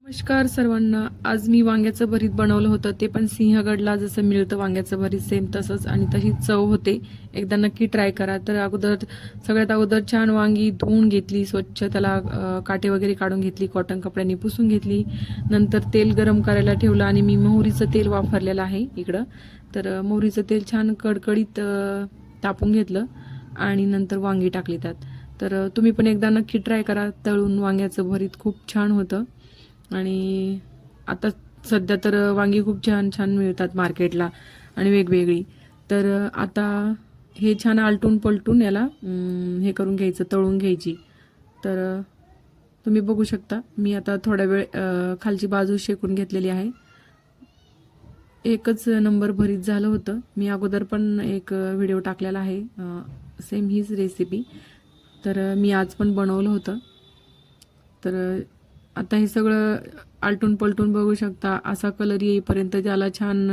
नमस्कार सर्वांना. आज मी वांग्याचं भरीत बनवलं होतं, ते पण सिंहगडला जसं मिळतं वांग्याचं भरीत सेम तसंच आणि तशीच चव होते. एकदा नक्की ट्राय करा. तर सगळ्यात अगोदर छान वांगी धुवून घेतली स्वच्छ, त्याला काटे वगैरे काढून घेतली, कॉटन कपड्यांनी पुसून घेतली. नंतर तेल गरम करायला ठेवलं आणि मी मोहरीचं तेल वापरलेलं आहे इकडं. तर मोहरीचं तेल छान कडकडीत तापून घेतलं आणि नंतर वांगी टाकली त्यात. तर तुम्ही पण एकदा नक्की ट्राय करा. तळून वांग्याचं भरीत खूप छान होतं. आणि आता सध्या तर वांगी खूप छान छान मिळतात मार्केटला आणि वेगवेगळी. तर आता हे छान आलटून पलटून याला हे करून घ्यायचं, तळून घ्यायची. तर तुम्ही बघू शकता मी आता थोडा वेळ खालची बाजू शेकून घेतलेली आहे. एकच नंबर भरीत झालं होतं. मी अगोदर पण एक व्हिडिओ टाकलेला आहे सेम हीच रेसिपी. तर मी आज पण बनवलं होतं. तर आता हे सगळं आलटून पलटून बघू शकता, असा कलर येईपर्यंत त्याला छान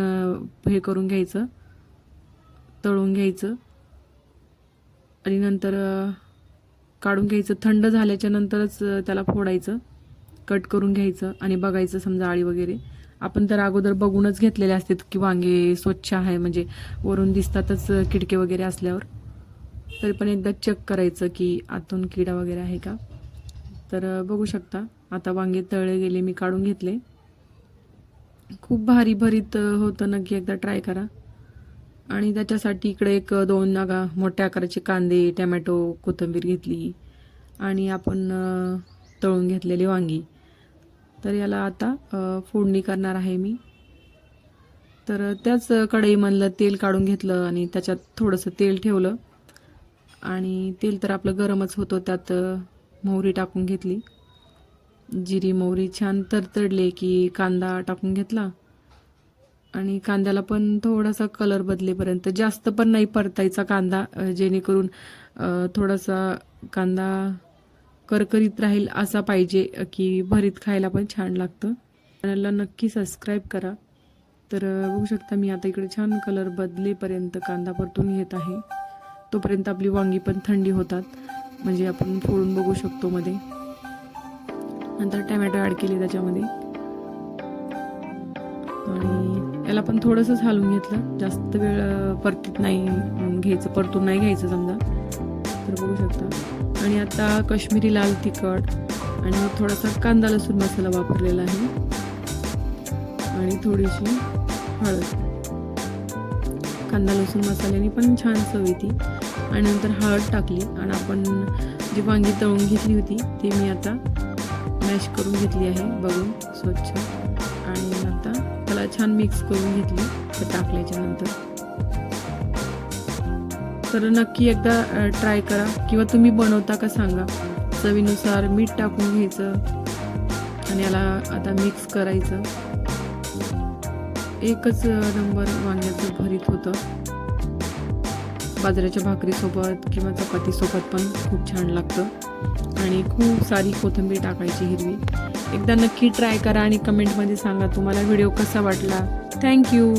हे करून घ्यायचं, तळून घ्यायचं आणि नंतर काढून घ्यायचं. थंड झाल्याच्या नंतरच त्याला फोडायचं, कट करून घ्यायचं आणि बघायचं समजा आळी वगैरे. आपण तर अगोदर बघूनच घेतलेले असतात की वांगे स्वच्छ आहे, म्हणजे वरून दिसतातच किडके वगैरे असल्यावर. तरी पण एकदा चेक करायचं की आतून किडा वगैरे आहे का. तर बघू शकता आता वांगे तळले गेले, मी काढून घेतले. खूप भारी भरीत होतं, नक्की एकदा ट्राय करा. आणि त्याच्यासाठी इकडे एक 2 मोठ्या आकाराचे कांदे, टमॅटो, कोथिंबीर घेतली आणि आपण तळून घेतलेली वांगी. तर याला आता फोडणी करणार आहे मी. तर त्याच कढईमधलं तेल काढून घेतलं आणि त्याच्यात थोडंसं तेल ठेवलं आणि तेल तर आपलं गरमच होतं. त्यात मोहरी टाकून घेतली, जिरी मोहरी छान तडतडले की कांदा टाकून घेतला आणि कांद्याला पण थोडासा कलर बदलेपर्यंत, जास्त पण नाही परतायचा कांदा, जेणेकरून थोडासा कांदा करकरीत राहील असा पाहिजे की भरीत खायला पण छान लागतं. चॅनलला नक्की सबस्क्राईब करा. तर बघू शकता मी आता इकडे छान कलर बदलेपर्यंत कांदा परतून घेत आहे. तोपर्यंत आपली वांगी पण थंडी होतात, म्हणजे आपण फोडून बघू शकतो मध्ये. नंतर टमॅटो ॲड केली त्याच्यामध्ये आणि याला पण थोडंसंच हलवून घेतलं, जास्त वेळ परतीत नाही घ्यायचं, परतून नाही घ्यायचं समजा. तर बघू शकता. आणि आता काश्मीरी लाल तिखट आणि थोडासा कांदा लसूण मसाला वापरलेला आहे आणि थोडीशी हळद. कांदा लसूण मसाल्याने पण छान चव येते. आणि नंतर हळद टाकली आणि आपण जी वांगी तळून घेतली होती ती मी आता मॅश करून घेतली आहे बघून स्वच्छ. आणि आता त्याला छान मिक्स करून घेतली ते टाकल्याच्या नंतर. तर नक्की एकदा ट्राय करा किंवा तुम्ही बनवता का सांगा. चवीनुसार मीठ टाकून घ्यायचं आणि याला आता मिक्स करायचं. एकच नंबर वांग्याचं भरीत होतं. बाजरीच्या भाकरीसोबत किंवा चपातीसोबत पण खूप छान लागतं. आणि खूप सारी कोथिंबीर टाकायची हिरवी. एकदा नक्की ट्राय करा आणि कमेंटमध्ये सांगा तुम्हाला व्हिडिओ कसा वाटला. थँक्यू.